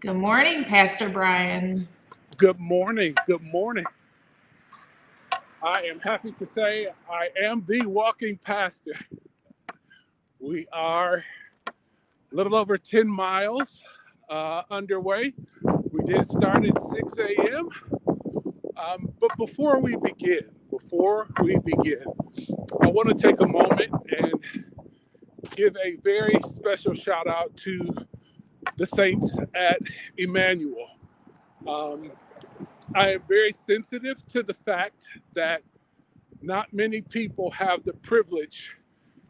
Good morning, Pastor Bryan. Good morning. Good morning. I am happy to say I am the walking pastor. We are a little over 10 miles underway. We did start at 6 a.m. But before we begin, I want to take a moment and give a very special shout out to the saints at Emmanuel. I am very sensitive to the fact that not many people have the privilege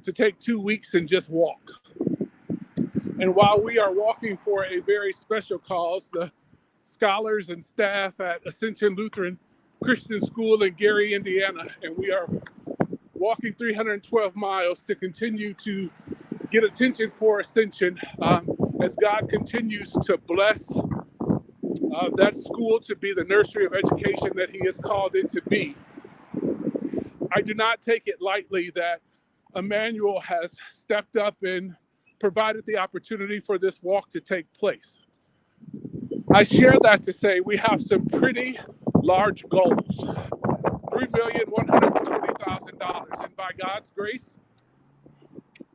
to take 2 weeks and just walk. And while we are walking for a very special cause, the scholars and staff at Ascension Lutheran Christian School in Gary, Indiana, and we are walking 312 miles to continue to get attention for Ascension as God continues to bless that school to be the nursery of education that He has called it to be. I do not take it lightly that Emmanuel has stepped up and provided the opportunity for this walk to take place. I share that to say we have some pretty large goals. $3,120,000. And by God's grace,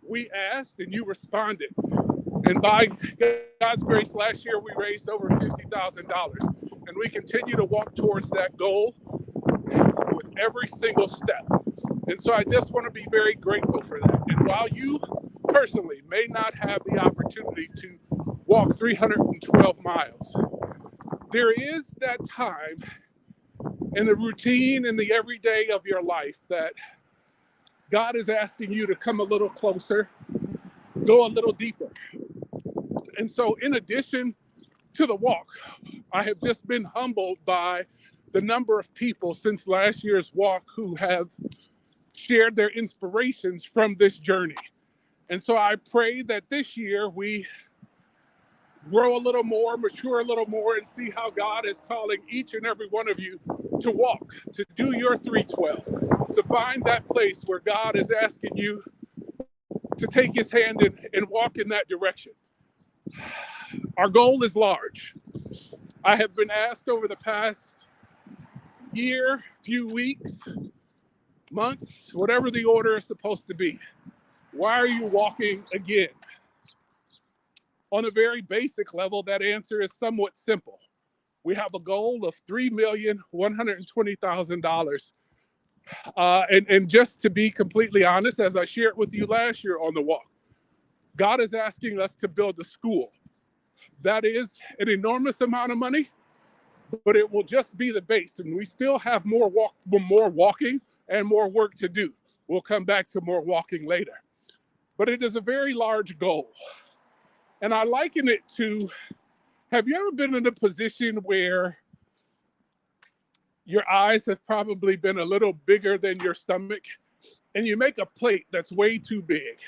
we asked and you responded. And by God's grace, last year we raised over $50,000. And we continue to walk towards that goal with every single step. And so I just want to be very grateful for that. And while you personally may not have the opportunity to walk 312 miles, there is that time in the routine and the everyday of your life that God is asking you to come a little closer, go a little deeper. And so in addition to the walk, I have just been humbled by the number of people since last year's walk who have shared their inspirations from this journey. And so I pray that this year we grow a little more, mature a little more, and see how God is calling each and every one of you to walk, to do your 312, to find that place where God is asking you to take His hand and walk in that direction. Our goal is large. I have been asked over the past year, few weeks, months, whatever the order is supposed to be, why are you walking again? On a very basic level, that answer is somewhat simple. We have a goal of $3,120,000. And just to be completely honest, as I shared with you last year on the walk, God is asking us to build a school. That is an enormous amount of money, but it will just be the base. And we still have more walking and more work to do. We'll come back to more walking later. But it is a very large goal. And I liken it to, have you ever been in a position where your eyes have probably been a little bigger than your stomach and you make a plate that's way too big,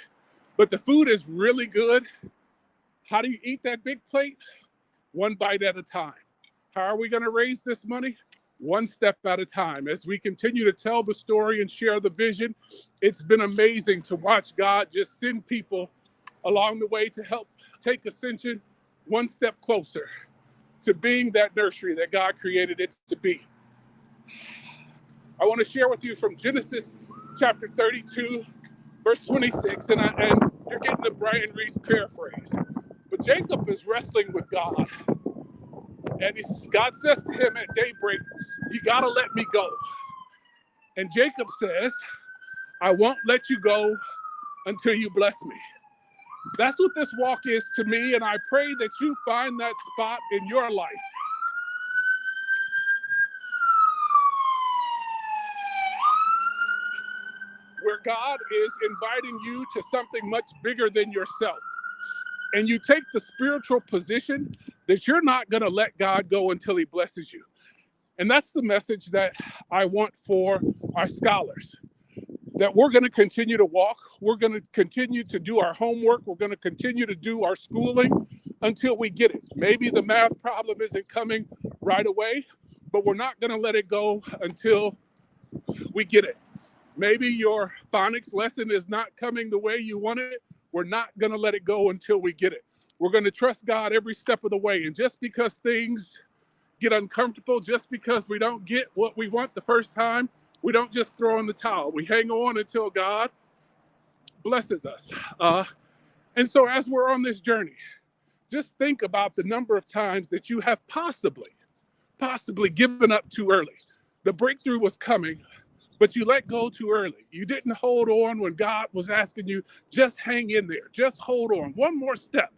but the food is really good? How do you eat that big plate? One bite at a time. How are we going to raise this money? One step at a time. As we continue to tell the story and share the vision, it's been amazing to watch God just send people along the way to help take Ascension one step closer to being that nursery that God created it to be. I want to share with you from Genesis chapter 32, verse 26, and you're getting the Brian Reese paraphrase. But Jacob is wrestling with God, and God says to him at daybreak, you got to let me go. And Jacob says, I won't let you go until you bless me. That's what this walk is to me, and I pray that you find that spot in your life where God is inviting you to something much bigger than yourself. And you take the spiritual position that you're not going to let God go until He blesses you. And that's the message that I want for our scholars. That we're going to continue to walk. We're going to continue to do our homework. We're going to continue to do our schooling until we get it. Maybe the math problem isn't coming right away, but we're not going to let it go until we get it. Maybe your phonics lesson is not coming the way you want it. We're not going to let it go until we get it. We're going to trust God every step of the way. And just because things get uncomfortable, just because we don't get what we want the first time, we don't just throw in the towel. We hang on until God blesses us. And so as we're on this journey, just think about the number of times that you have possibly given up too early. The breakthrough was coming, but you let go too early. You didn't hold on when God was asking you, just hang in there. Just hold on. One more step,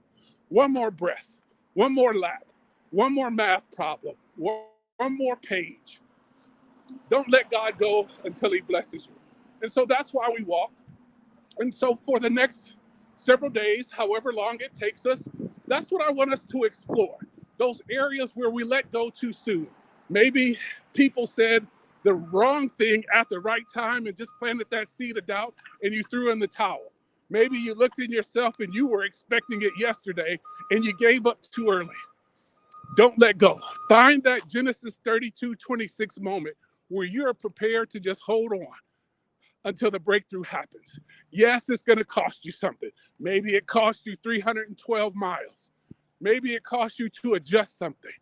one more breath, one more lap, one more math problem, one more page. Don't let God go until he blesses you. And so that's why we walk. And so for the next several days, however long it takes us, that's what I want us to explore. Those areas where we let go too soon. Maybe people said the wrong thing at the right time and just planted that seed of doubt and you threw in the towel. Maybe you looked in yourself and you were expecting it yesterday and you gave up too early. Don't let go. Find that Genesis 32:26 moment where you're prepared to just hold on until the breakthrough happens. Yes, it's going to cost you something. Maybe it cost you 312 miles. Maybe it cost you to adjust something.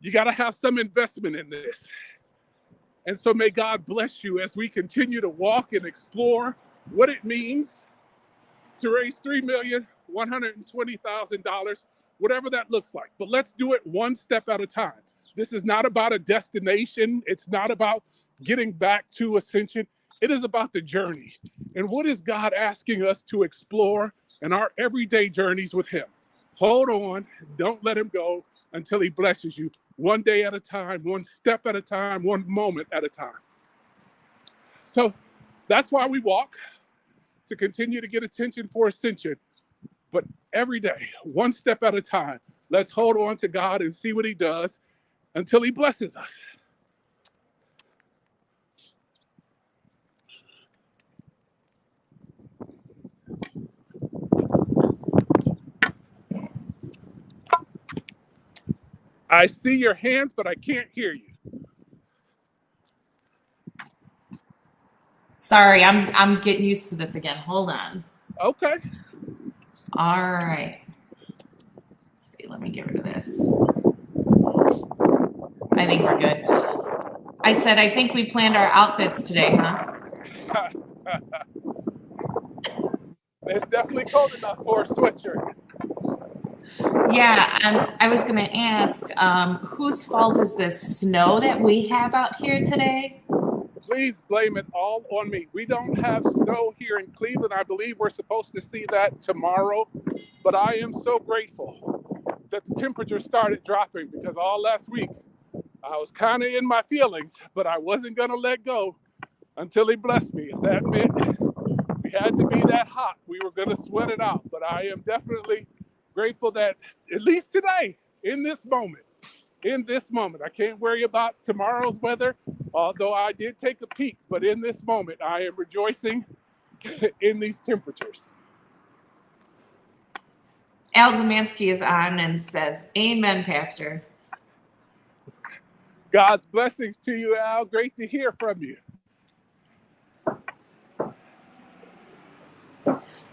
You got to have some investment in this. And so may God bless you as we continue to walk and explore what it means to raise $3,120,000, whatever that looks like. But let's do it one step at a time. This is not about a destination. It's not about getting back to ascension. It is about the journey. And what is God asking us to explore in our everyday journeys with him? Hold on. Don't let him go until he blesses you, one day at a time, one step at a time, one moment at a time. So that's why we walk, to continue to get attention for ascension. But every day, one step at a time, let's hold on to God and see what he does until he blesses us. I see your hands, but I can't hear you. Sorry, I'm getting used to this again. Hold on. Okay. All right. Let's see. Let me get rid of this. I think we're good. I said, I think we planned our outfits today, huh? It's definitely cold enough for a sweatshirt. Yeah, I was going to ask, whose fault is this snow that we have out here today? Please blame it all on me. We don't have snow here in Cleveland. I believe we're supposed to see that tomorrow. But I am so grateful that the temperature started dropping, because all last week I was kind of in my feelings, but I wasn't going to let go until he blessed me. If that meant we had to be that hot, we were going to sweat it out. But I am definitely grateful that at least today, in this moment, I can't worry about tomorrow's weather, although I did take a peek. But in this moment, I am rejoicing in these temperatures. Al Zamansky is on and says, amen, Pastor. God's blessings to you, Al. Great to hear from you.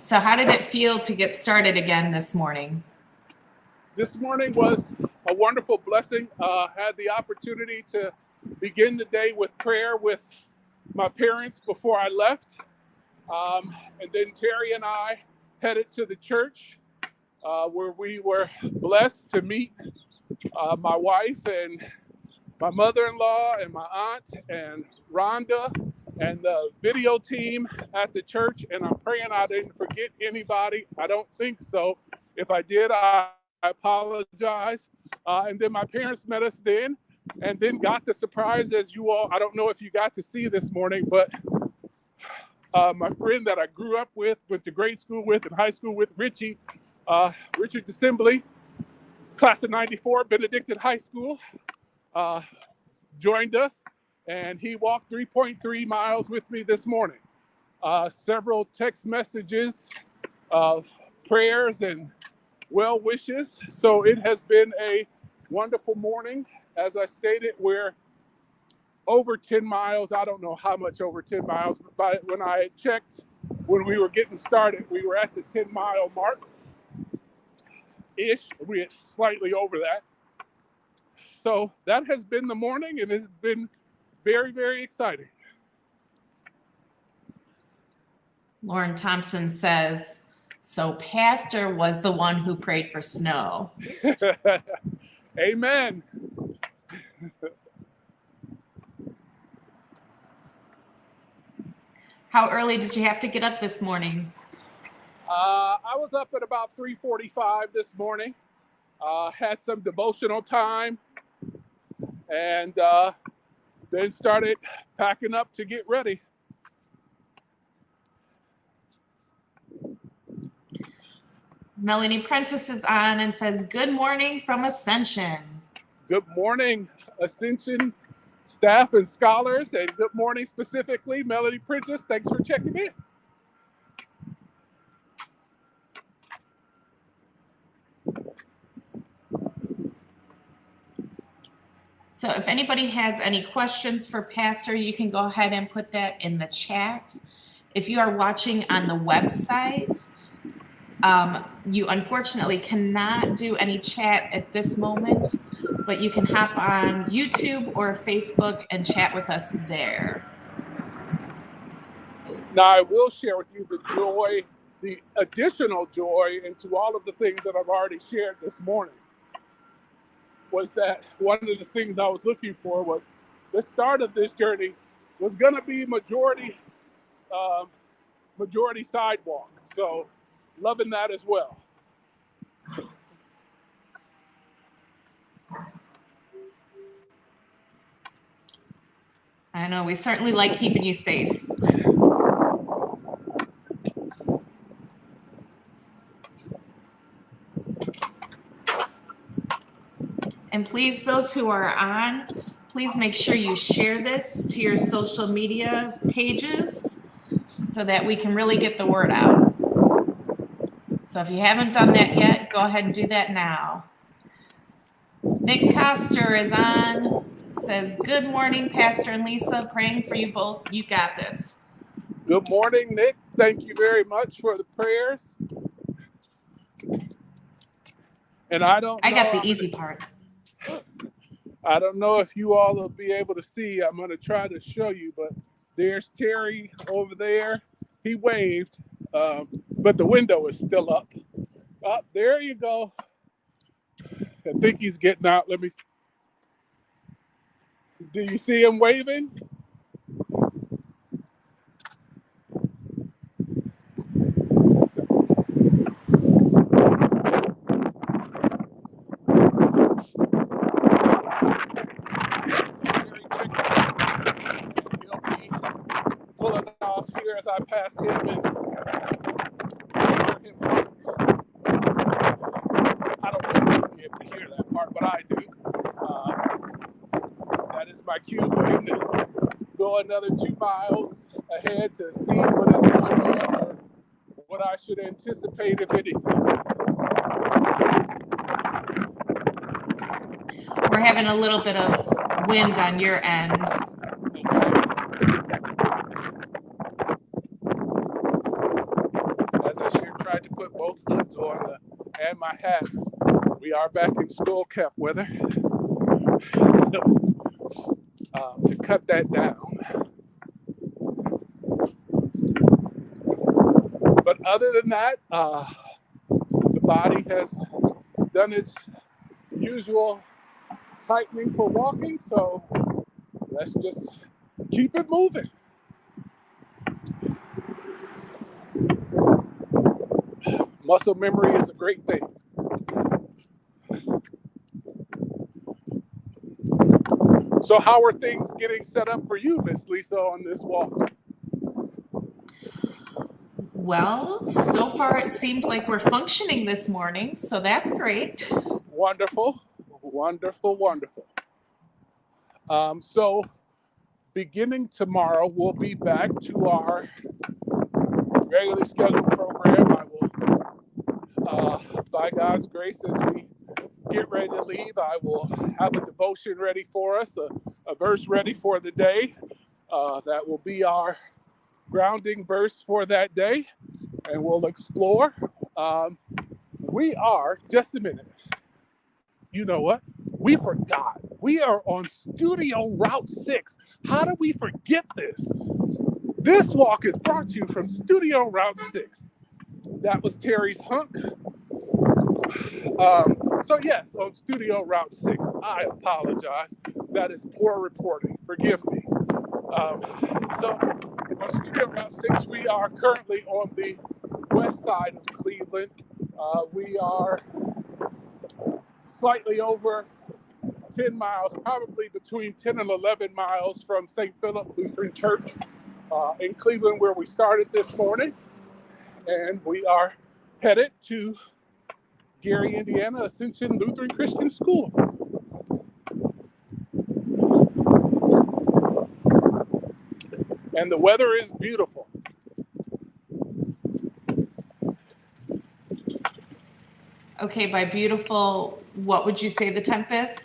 So how did it feel to get started again this morning? This morning was a wonderful blessing. Had the opportunity to begin the day with prayer with my parents before I left. And then Terry and I headed to the church where we were blessed to meet my wife and my mother-in-law and my aunt and Rhonda and the video team at the church. And I'm praying I didn't forget anybody. I don't think so. If I did, I apologize. And then my parents met us then, and then got the surprise, as you all, I don't know if you got to see this morning, but my friend that I grew up with, went to grade school with and high school with, Richard Decembly, class of 94, Benedictine High School, joined us, and he walked 3.3 miles with me this morning. Several text messages of prayers and well wishes. So it has been a wonderful morning. As I stated, we're over 10 miles. I don't know how much over 10 miles, but when I checked when we were getting started, we were at the 10-mile mark. ish. We're slightly over that. So that has been the morning, and it's been very, very exciting. Lauren Thompson says, so Pastor was the one who prayed for snow. Amen. How early did you have to get up this morning? I was up at about 3:45 this morning. Had some devotional time, and then started packing up to get ready. Melanie Prentice is on and says, good morning from Ascension. Good morning, Ascension staff and scholars, and good morning specifically, Melanie Prentice. Thanks for checking in. So if anybody has any questions for Pastor, you can go ahead and put that in the chat. If you are watching on the website, you unfortunately cannot do any chat at this moment, but you can hop on YouTube or Facebook and chat with us there. Now, I will share with you the joy, the additional joy into all of the things that I've already shared this morning. Was that one of the things I was looking for was the start of this journey was going to be majority sidewalk. So loving that as well. I know, we certainly like keeping you safe. And please, those who are on, please make sure you share this to your social media pages so that we can really get the word out. So if you haven't done that yet, go ahead and do that now. Nick Coster is on, says, good morning, Pastor and Lisa, praying for you both. You got this. Good morning, Nick. Thank you very much for the prayers. And I got the easy part. I don't know if you all will be able to see. I'm going to try to show you, but there's Terry over there. He waved, but the window is still up. There you go. I think he's getting out. Let me. Do you see him waving? Pulling off here as I pass him and hear him. I don't know if you'll be able to hear that part, but I do. That is my cue for him to go another 2 miles ahead to see what is going on or what I should anticipate, if anything. We're having a little bit of wind on your end. Tried to put both hoods on and my hat. We are back in skull cap weather. To cut that down. But other than that, the body has done its usual tightening for walking, so let's just keep it moving. Muscle memory is a great thing. So how are things getting set up for you, Miss Lisa, on this walk? Well, so far it seems like we're functioning this morning, so that's great. Wonderful, wonderful, wonderful. So beginning tomorrow, we'll be back to our regularly scheduled program. I will, by God's grace, as we get ready to leave, I will have a devotion ready for us, a verse ready for the day. That will be our grounding verse for that day, and we'll explore. We are, just a minute. You know what? We forgot. We are on Studio Route 6. How did we forget this? This walk is brought to you from Studio Route 6. That was Terry's hunk. So yes, on Studio Route 6, I apologize. That is poor reporting. Forgive me. So on Studio Route 6, we are currently on the west side of Cleveland. We are slightly over 10 miles, probably between 10 and 11 miles from St. Philip Lutheran Church in Cleveland, where we started this morning. And we are headed to Gary, Indiana, Ascension Lutheran Christian School. And the weather is beautiful. Okay, by beautiful, what would you say the temp is?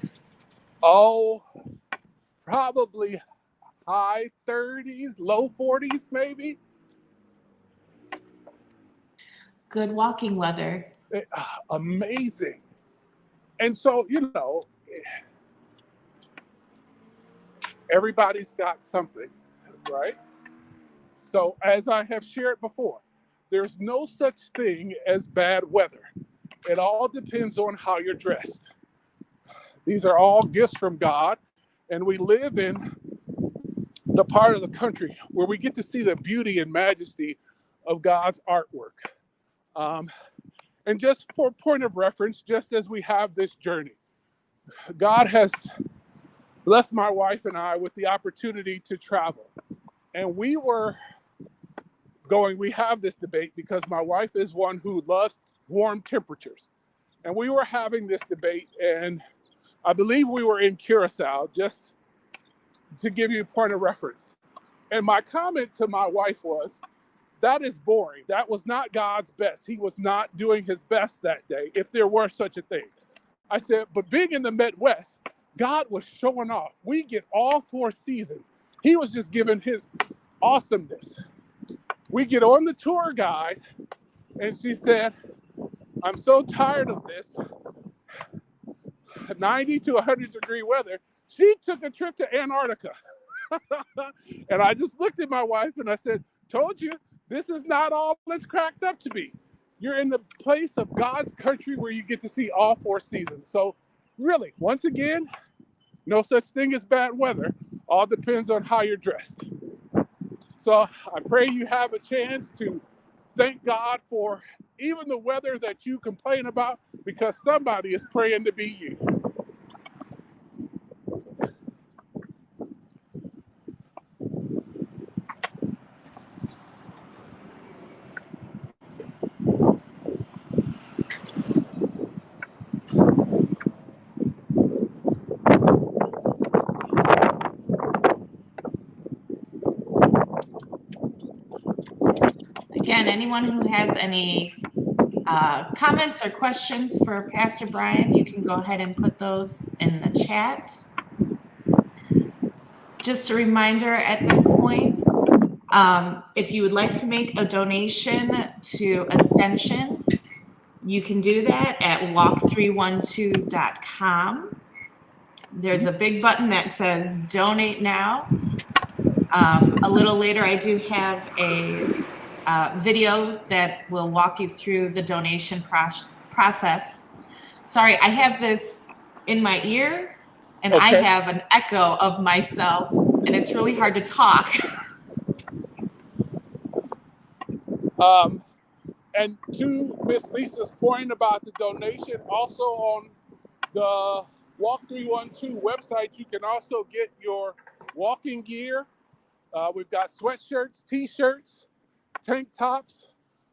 Oh, probably high 30s, low 40s, maybe. Good walking weather. Amazing. And so, you know, everybody's got something, right? So as I have shared before, there's no such thing as bad weather. It all depends on how you're dressed. These are all gifts from God, and we live in the part of the country where we get to see the beauty and majesty of God's artwork. And just for point of reference, just as we have this journey, God has blessed my wife and I with the opportunity to travel. And we have this debate because my wife is one who loves warm temperatures. And we were having this debate, and I believe we were in Curacao, just to give you a point of reference. And my comment to my wife was, that is boring. That was not God's best. He was not doing his best that day, if there were such a thing. I said, but being in the Midwest, God was showing off. We get all 4 seasons. He was just giving his awesomeness. We get on the tour guide, and she said, I'm so tired of this 90 to 100 degree weather. She took a trip to Antarctica. And I just looked at my wife and I said, told you, this is not all it's cracked up to be. You're in the place of God's country where you get to see all 4 seasons. So really, once again, no such thing as bad weather. All depends on how you're dressed. So I pray you have a chance to thank God for even the weather that you complain about, because somebody is praying to be you. Again, anyone who has any comments or questions for Pastor Bryan, you can go ahead and put those in the chat. Just a reminder at this point, if you would like to make a donation to Ascension, you can do that at walk312.com. There's a big button that says donate now. A little later, I do have a video that will walk you through the donation process. Sorry, I have this in my ear and okay. I have an echo of myself and it's really hard to talk. And to Miss Lisa's point about the donation, also on the Walk312 website, you can also get your walking gear. We've got sweatshirts, t-shirts, tank tops.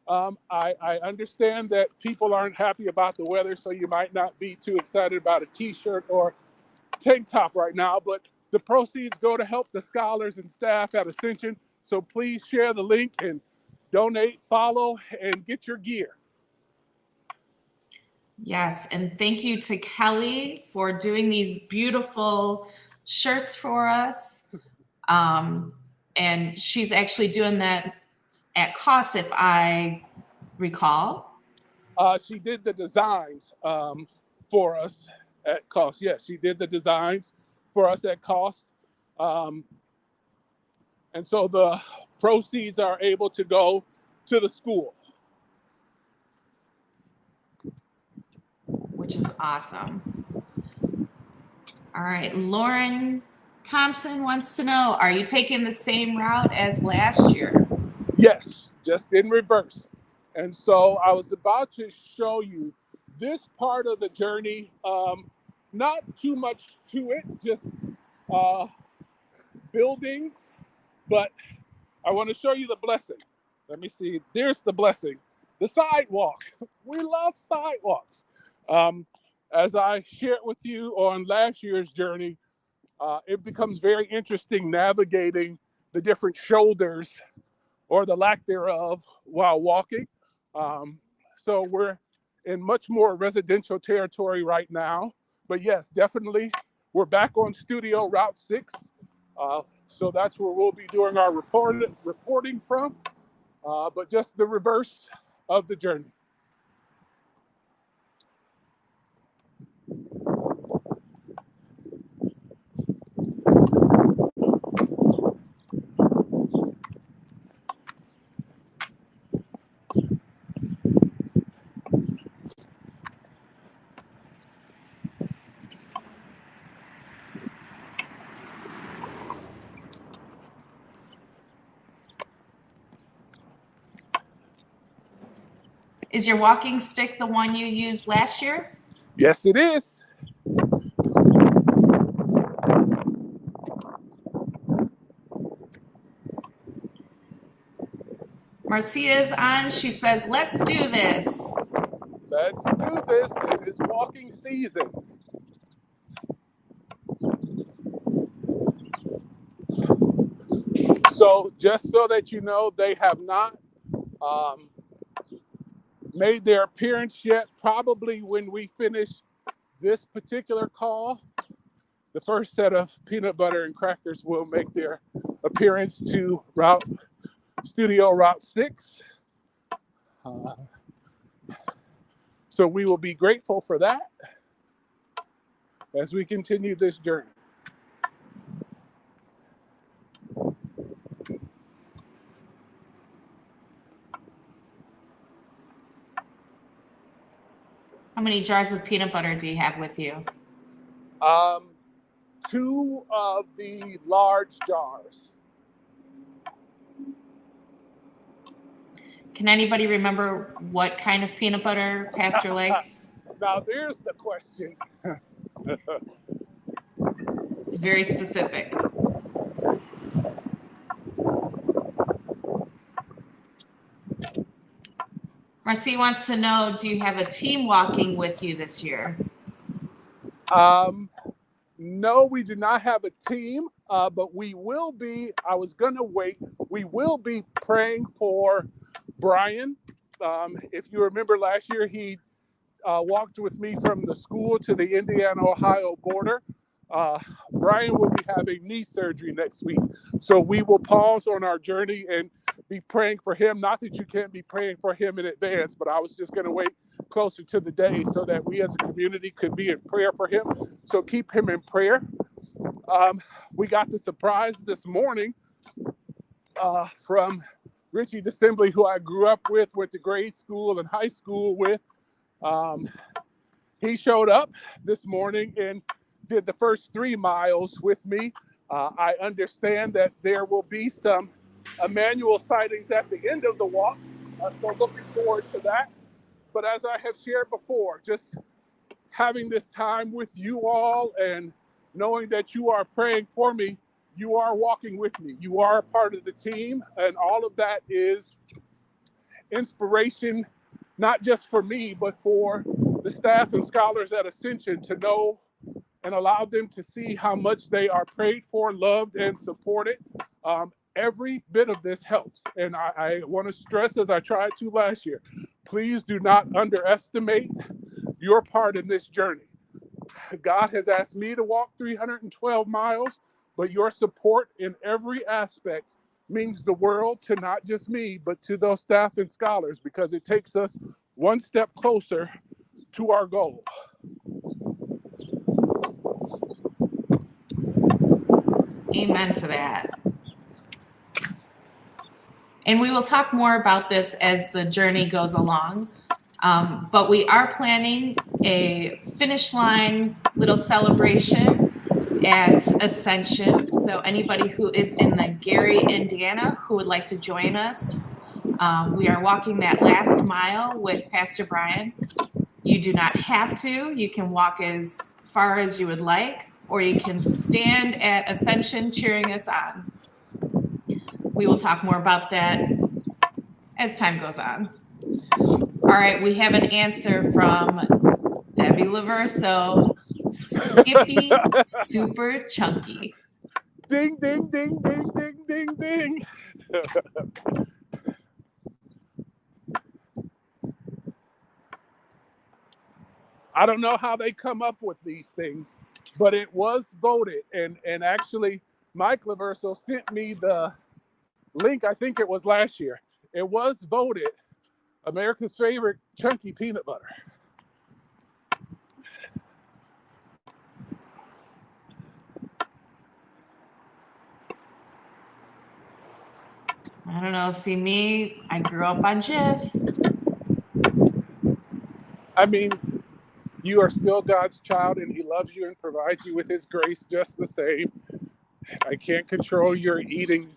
I understand that people aren't happy about the weather, so you might not be too excited about a t-shirt or tank top right now, but the proceeds go to help the scholars and staff at Ascension. So please share the link and donate, follow, and get your gear. Yes, and thank you to Kelly for doing these beautiful shirts for us. And she's actually doing that at cost, if I recall. She did the designs for us at cost. Yes, she did the designs for us at cost. Um, and so the proceeds are able to go to the school. Which is awesome. All right, Lauren Thompson wants to know, are you taking the same route as last year? Yes, just in reverse. And so I was about to show you this part of the journey. Not too much to it, just buildings, but I want to show you the blessing. Let me see. There's the blessing. The sidewalk. We love sidewalks. As I shared with you on last year's journey, it becomes very interesting navigating the different shoulders or the lack thereof while walking. So we're in much more residential territory right now. But yes, definitely, we're back on Studio Route 6. So that's where we'll be doing our reporting from, but just the reverse of the journey. Is your walking stick the one you used last year? Yes, it is. Marcia is on. She says, let's do this. Let's do this. It is walking season. So just so that you know, they have not made their appearance yet. Probably when we finish this particular call, the first set of peanut butter and crackers will make their appearance to Studio Route 6. So we will be grateful for that as we continue this journey. How many jars of peanut butter do you have with you? 2 of the large jars. Can anybody remember what kind of peanut butter Pastor likes? Now there's the question. It's very specific. Marcy wants to know, do you have a team walking with you this year? No, we do not have a team, but we will be, I was going to wait, we will be praying for Bryan. If you remember last year, he walked with me from the school to the Indiana-Ohio border. Bryan will be having knee surgery next week. So we will pause on our journey and be praying for him. Not that you can't be praying for him in advance, but I was just going to wait closer to the day so that we as a community could be in prayer for him. So keep him in prayer. We got the surprise this morning from Richie Assembly, who I grew up with, went to grade school and high school with. He showed up this morning and did the first 3 miles with me. I understand that there will be some Emmanuel sightings at the end of the walk, so looking forward to that. But as I have shared before, just having this time with you all and knowing that you are praying for me, you are walking with me. You are a part of the team, and all of that is inspiration, not just for me, but for the staff and scholars at Ascension to know and allow them to see how much they are prayed for, loved, and supported. Every bit of this helps. And I want to stress, as I tried to last year, please do not underestimate your part in this journey. God has asked me to walk 312 miles, but your support in every aspect means the world to not just me, but to those staff and scholars, because it takes us one step closer to our goal. Amen to that. And we will talk more about this as the journey goes along. But we are planning a finish line little celebration at Ascension. So anybody who is in the Gary, Indiana, who would like to join us, we are walking that last mile with Pastor Bryan. You do not have to. You can walk as far as you would like, or you can stand at Ascension cheering us on. We will talk more about that as time goes on. All right, we have an answer from Debbie Laverso. Skippy, super chunky. Ding, ding, ding, ding, ding, ding, ding. I don't know how they come up with these things, but it was voted. And actually, Mike Laverso sent me the link, I think it was last year. It was voted America's favorite chunky peanut butter. I don't know. See me, I grew up on Jif. I mean, you are still God's child, and he loves you and provides you with his grace just the same. I can't control your eating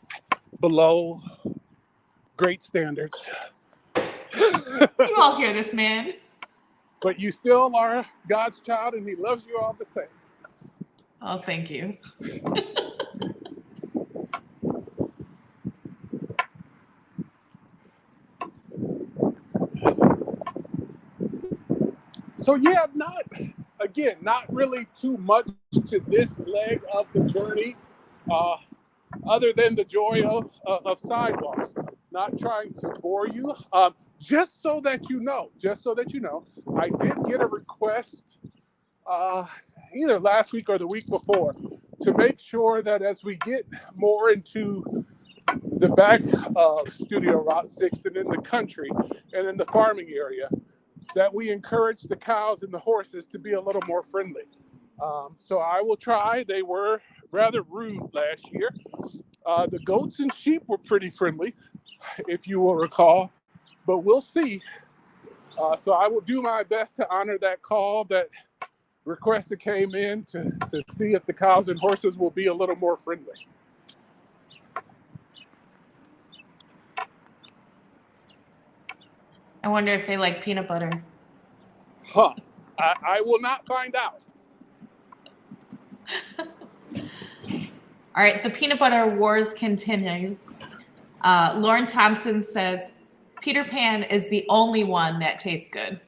below great standards. You all hear this, man. But you still are God's child, and he loves you all the same. Oh, thank you. So yeah, not really too much to this leg of the journey, other than the joy of sidewalks. Not trying to bore you, just so that you know, I did get a request either last week or the week before to make sure that as we get more into the back of Studio Route 6 and in the country and in the farming area, that we encourage the cows and the horses to be a little more friendly. So I will try. They were rather rude last year. The goats and sheep were pretty friendly, if you will recall, but we'll see. So I will do my best to honor that call, that request that came in to see if the cows and horses will be a little more friendly. I wonder if they like peanut butter. Huh. I will not find out. All right, the peanut butter wars continue. Lauren Thompson says, Peter Pan is the only one that tastes good.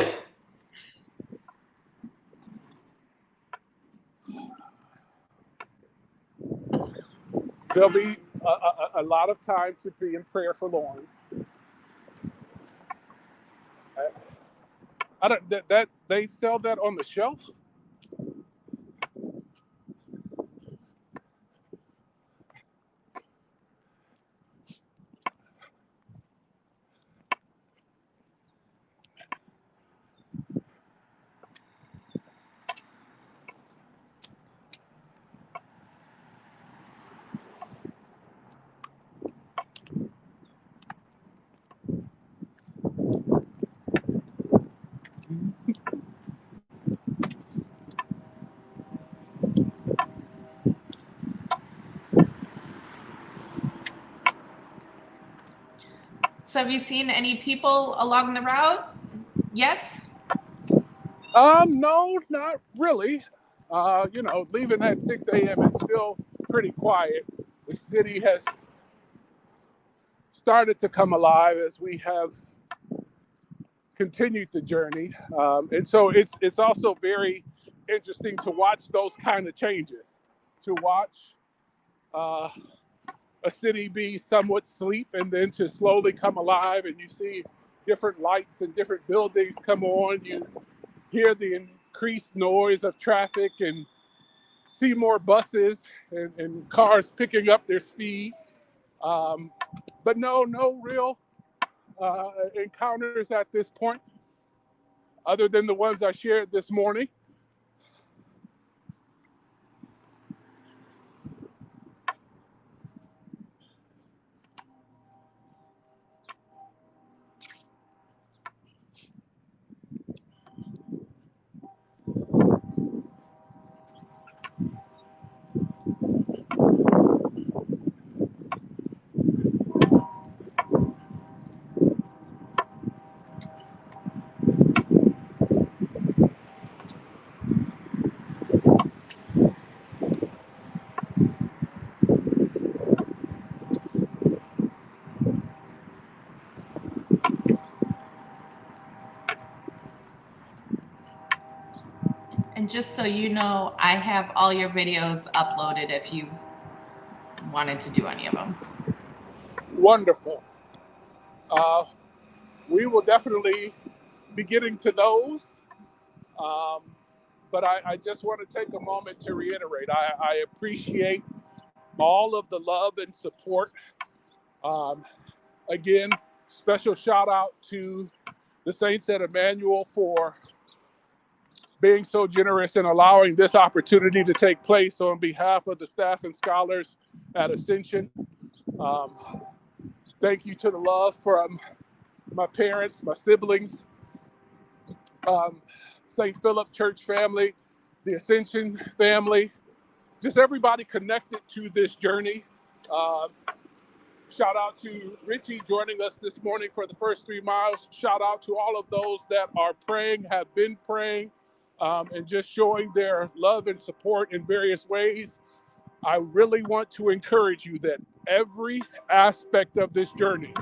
There'll be a lot of time to be in prayer for Lauren. I don't that they sell that on the shelf. So have you seen any people along the route yet? No, not really. Leaving at 6 a.m. it's still pretty quiet. The city has started to come alive as we have continued the journey, and so it's also very interesting to watch those kind of changes, to watch a city be somewhat asleep and then to slowly come alive, and you see different lights and different buildings come on. You hear the increased noise of traffic and see more buses and cars picking up their speed. But no real encounters at this point. other than the ones I shared this morning. And just so you know, I have all your videos uploaded if you wanted to do any of them. Wonderful. We will definitely be getting to those. But I just want to take a moment to reiterate, I appreciate all of the love and support. Again, special shout out to the Saints at Emmanuel for being so generous and allowing this opportunity to take place on behalf of the staff and scholars at Ascension. Thank you to the love from my parents, my siblings, St. Philip Church family, the Ascension family, just everybody connected to this journey. Shout out to Richie joining us this morning for the first 3 miles. Shout out to all of those that are praying, have been praying, and just showing their love and support in various ways. I really want to encourage you that every aspect of this journey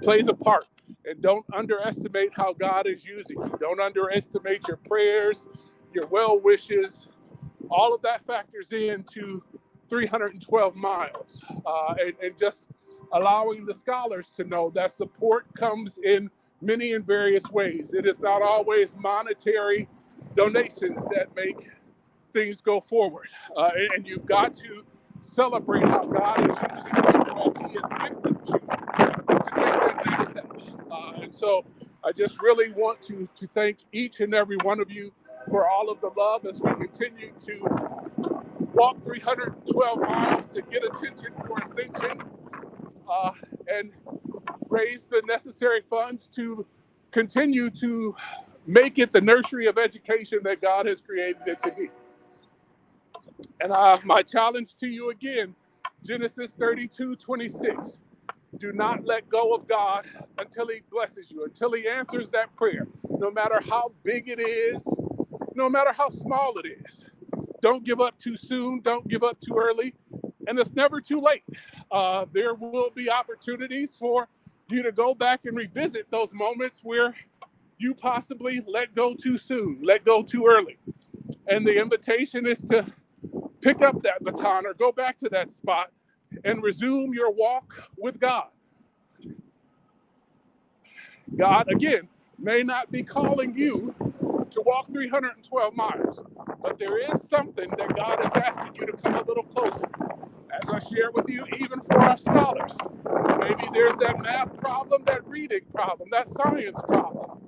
plays a part. And don't underestimate how God is using you. Don't underestimate your prayers, your well wishes. All of that factors into 312 miles. And just allowing the scholars to know that support comes in many and various ways. It is not always monetary donations that make things go forward. And you've got to celebrate how God is using you as He has gifted you to take that next step. And so I just really want to thank each and every one of you for all of the love as we continue to walk 312 miles to get attention for Ascension and raise the necessary funds to continue to make it the nursery of education that God has created it to be. And my challenge to you again, Genesis 32:26. Do not let go of God until He blesses you, until He answers that prayer, no matter how big it is, no matter how small it is. Don't give up too soon. Don't give up too early. And it's never too late. There will be opportunities for you to go back and revisit those moments where you possibly let go too soon, let go too early. And the invitation is to pick up that baton or go back to that spot and resume your walk with God. God, again, may not be calling you to walk 312 miles, but there is something that God is asking you to come a little closer. As I share with you, even for our scholars, maybe there's that math problem, that reading problem, that science problem.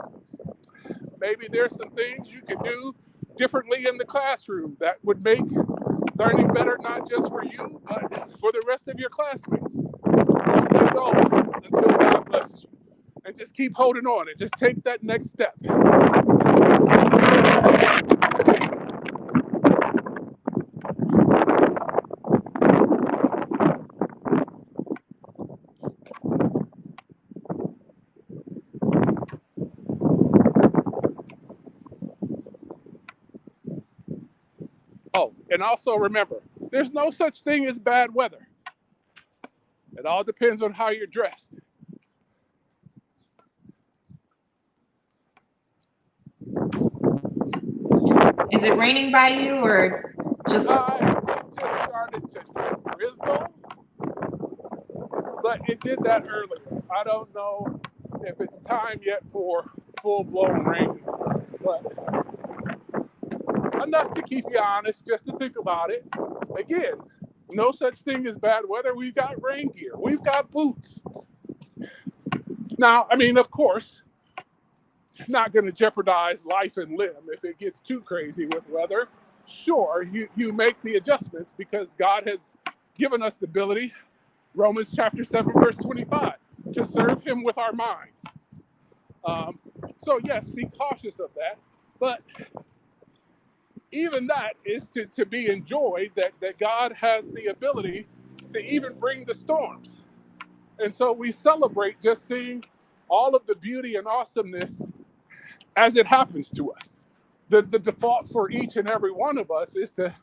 Maybe there's some things you can do differently in the classroom that would make learning better, not just for you, but for the rest of your classmates. Don't let go until God blesses you. And just keep holding on and just take that next step. Oh, and also remember, there's no such thing as bad weather. It all depends on how you're dressed. Is it raining by you or just? It just started to drizzle, but it did that earlier. I don't know if it's time yet for full-blown rain, but enough to keep you honest, just to think about it. Again, no such thing as bad weather. We've got rain gear. We've got boots. Now, I mean, of course, not going to jeopardize life and limb. If it gets too crazy with weather, sure, you make the adjustments because God has given us the ability, Romans chapter 7, verse 25, to serve him with our minds. So yes, be cautious of that. But even that is to be enjoyed, that God has the ability to even bring the storms. And so we celebrate just seeing all of the beauty and awesomeness as it happens to us. The default for each and every one of us is to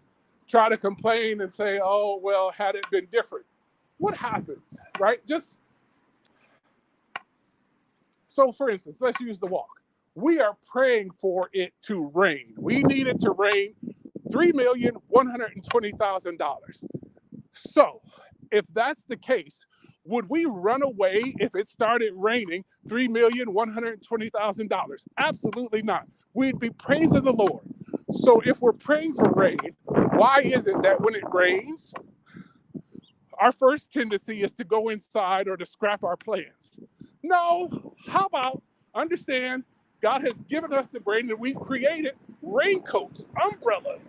try to complain and say, oh, well, had it been different. What happens, right? Just so, for instance, let's use the walk. We are praying for it to rain. We need it to rain $3,120,000. So, if that's the case, would we run away if it started raining $3,120,000? Absolutely not. We'd be praising the Lord. So if we're praying for rain, why is it that when it rains, our first tendency is to go inside or to scrap our plans? No, how about understand God has given us the rain and we've created raincoats, umbrellas,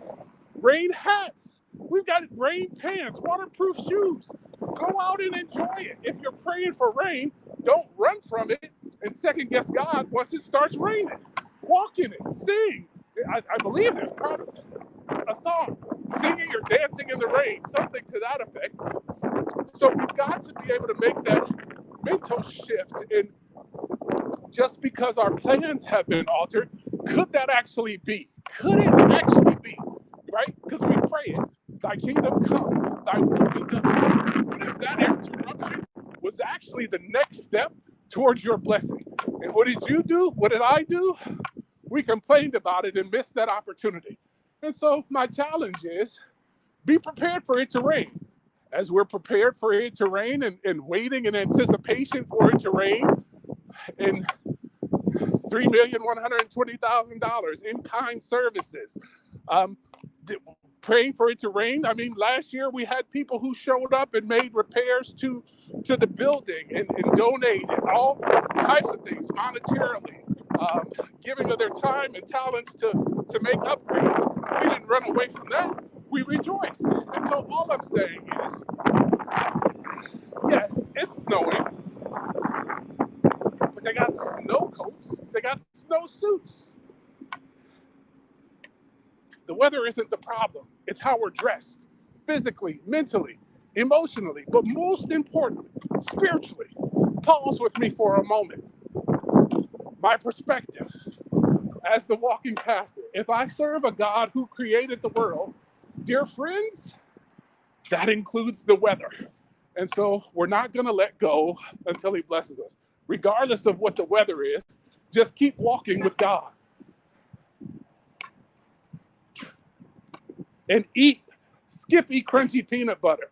rain hats. We've got rain pants, waterproof shoes. Go out and enjoy it. If you're praying for rain, don't run from it and second guess God once it starts raining. Walk in it, sing. I believe there's probably a song, singing or dancing in the rain, something to that effect. So we've got to be able to make that mental shift. And just because our plans have been altered, could that actually be? Could it actually be? Right? Because we pray it, thy kingdom come, thy will be done. What if that interruption was actually the next step towards your blessing? And what did you do? What did I do? We complained about it and missed that opportunity. And so my challenge is, be prepared for it to rain. As we're prepared for it to rain and waiting in anticipation for it to rain, and $3,120,000 in kind services. Praying for it to rain. I mean, last year we had people who showed up and made repairs to the building and donated all types of things monetarily, giving of their time and talents to make upgrades. We didn't run away from that. We rejoiced. And so all I'm saying is, yes, it's snowing, but they got snow coats, they got snow suits. The weather isn't the problem. It's how we're dressed, physically, mentally, emotionally, but most importantly, spiritually. Pause with me for a moment. My perspective as the walking pastor, if I serve a God who created the world, dear friends, that includes the weather. And so we're not going to let go until he blesses us. Regardless of what the weather is, just keep walking with God. And eat Skippy crunchy peanut butter.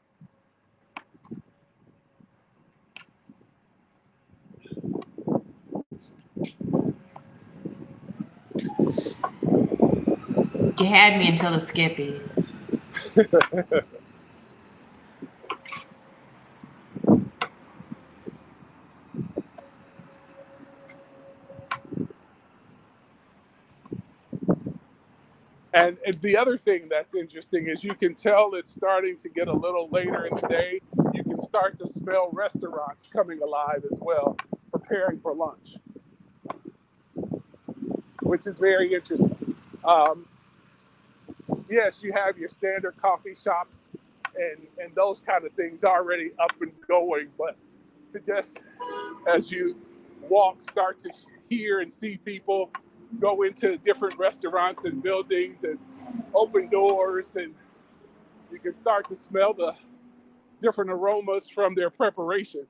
You had me until the Skippy. And the other thing that's interesting is you can tell it's starting to get a little later in the day. You can start to smell restaurants coming alive as well, preparing for lunch, which is very interesting. Yes, you have your standard coffee shops and those kind of things already up and going, but to just, as you walk, start to hear and see people go into different restaurants and buildings and open doors, and you can start to smell the different aromas from their preparation.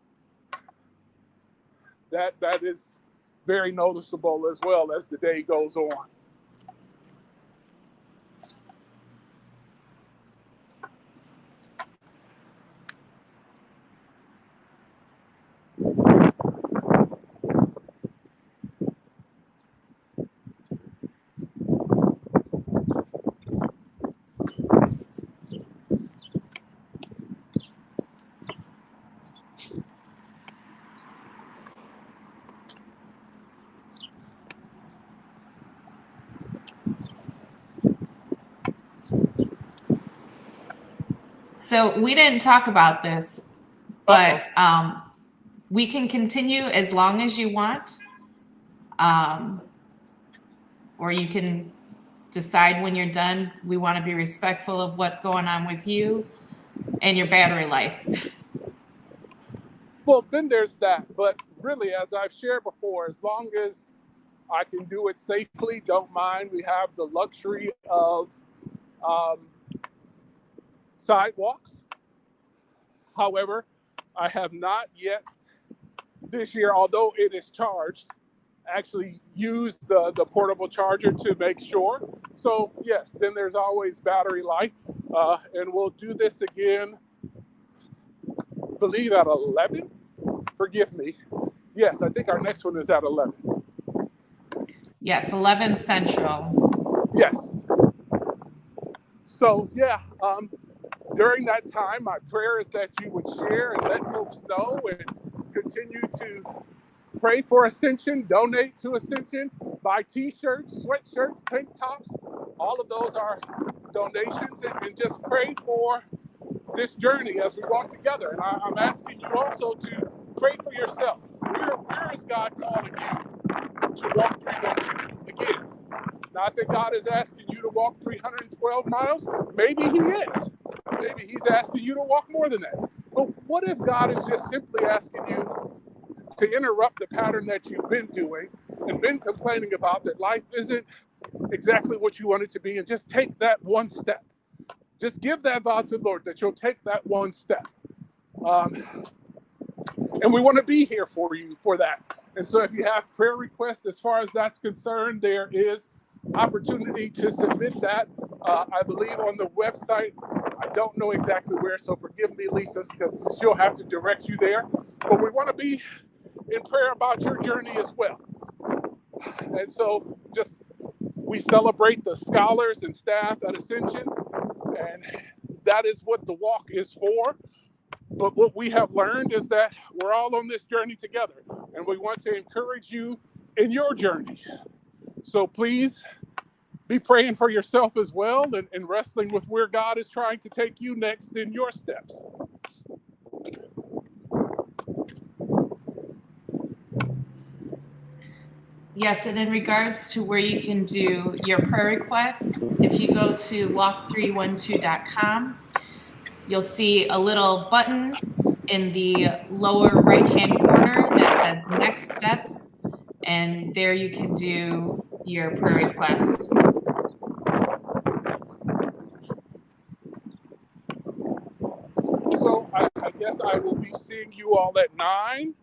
That is very noticeable as well as the day goes on. So we didn't talk about this, but we can continue as long as you want. Or you can decide when you're done. We want to be respectful of what's going on with you and your battery life. Well, then there's that. But really, as I've shared before, as long as I can do it safely, don't mind. We have the luxury of sidewalks. However, I have not yet this year, although it is charged, actually used the portable charger to make sure. So yes, then there's always battery life. And we'll do this again, I believe at 11. Forgive me. Yes, I think our next one is at 11. Yes, 11 Central. Yes. So yeah, during that time, my prayer is that you would share and let folks know and continue to pray for Ascension, donate to Ascension, buy t-shirts, sweatshirts, tank tops. All of those are donations, and just pray for this journey as we walk together. And I'm asking you also to pray for yourself. Where is God calling you to walk 312? Again, not that God is asking you to walk 312 miles. Maybe he is. Maybe he's asking you to walk more than that. But what if God is just simply asking you to interrupt the pattern that you've been doing and been complaining about, that life isn't exactly what you want it to be, and just take that one step? Just give that vow to the Lord that you'll take that one step. And we want to be here for you for that. And so if you have prayer requests as far as that's concerned, there is opportunity to submit that. I believe on the website. I don't know exactly where, so forgive me, Lisa, because she'll have to direct you there. But we want to be in prayer about your journey as well. And so just we celebrate the scholars and staff at Ascension, and that is what the walk is for. But what we have learned is that we're all on this journey together, and we want to encourage you in your journey. So please be praying for yourself as well, and wrestling with where God is trying to take you next in your steps. Yes, and in regards to where you can do your prayer requests, if you go to walk312.com, you'll see a little button in the lower right-hand corner that says Next Steps, and there you can do your prayer requests. So I guess I will be seeing you all at 11.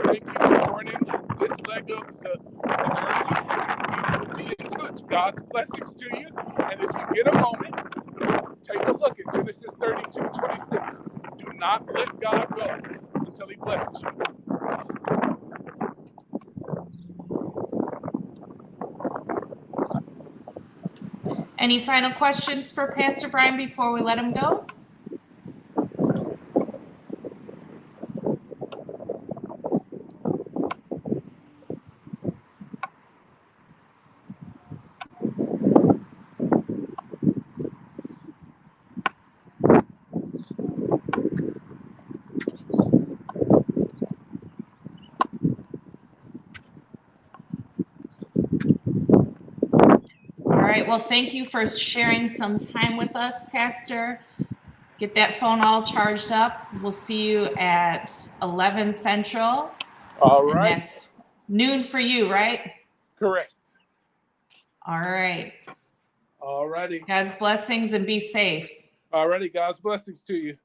Thank you for joining this leg of the journey. We will be in touch. God's blessings to you. And if you get a moment, take a look at Genesis 32:26. Do not let God go until he blesses you. Any final questions for Pastor Bryan before we let him go? All right, well, thank you for sharing some time with us, Pastor. Get that phone all charged up. We'll see you at 11 Central. All right. And that's noon for you, right? Correct. All right. All righty. God's blessings and be safe. All righty. God's blessings to you.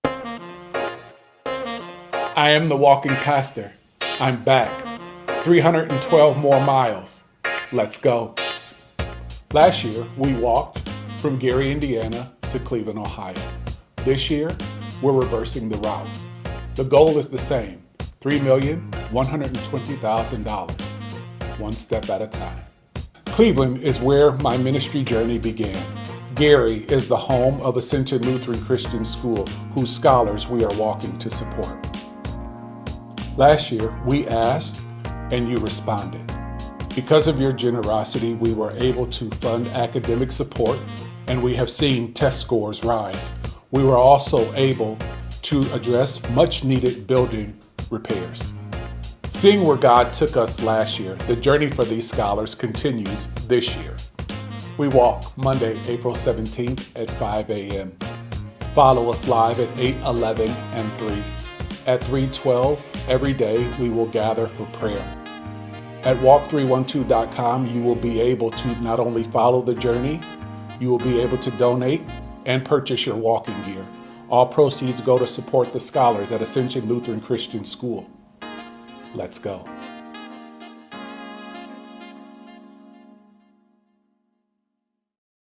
I am the walking pastor. I'm back. 312 more miles. Let's go. Last year, we walked from Gary, Indiana to Cleveland, Ohio. This year, we're reversing the route. The goal is the same, $3,120,000, one step at a time. Cleveland is where my ministry journey began. Gary is the home of Ascension Lutheran Christian School, whose scholars we are walking to support. Last year, we asked and you responded. Because of your generosity, we were able to fund academic support, and we have seen test scores rise. We were also able to address much needed building repairs. Seeing where God took us last year, the journey for these scholars continues this year. We walk Monday, April 17th at 5 a.m. Follow us live at 8, 11, and 3. At 3:12 every day, we will gather for prayer. At Walk312.com, you will be able to not only follow the journey, you will be able to donate and purchase your walking gear. All proceeds go to support the scholars at Ascension Lutheran Christian School. Let's go.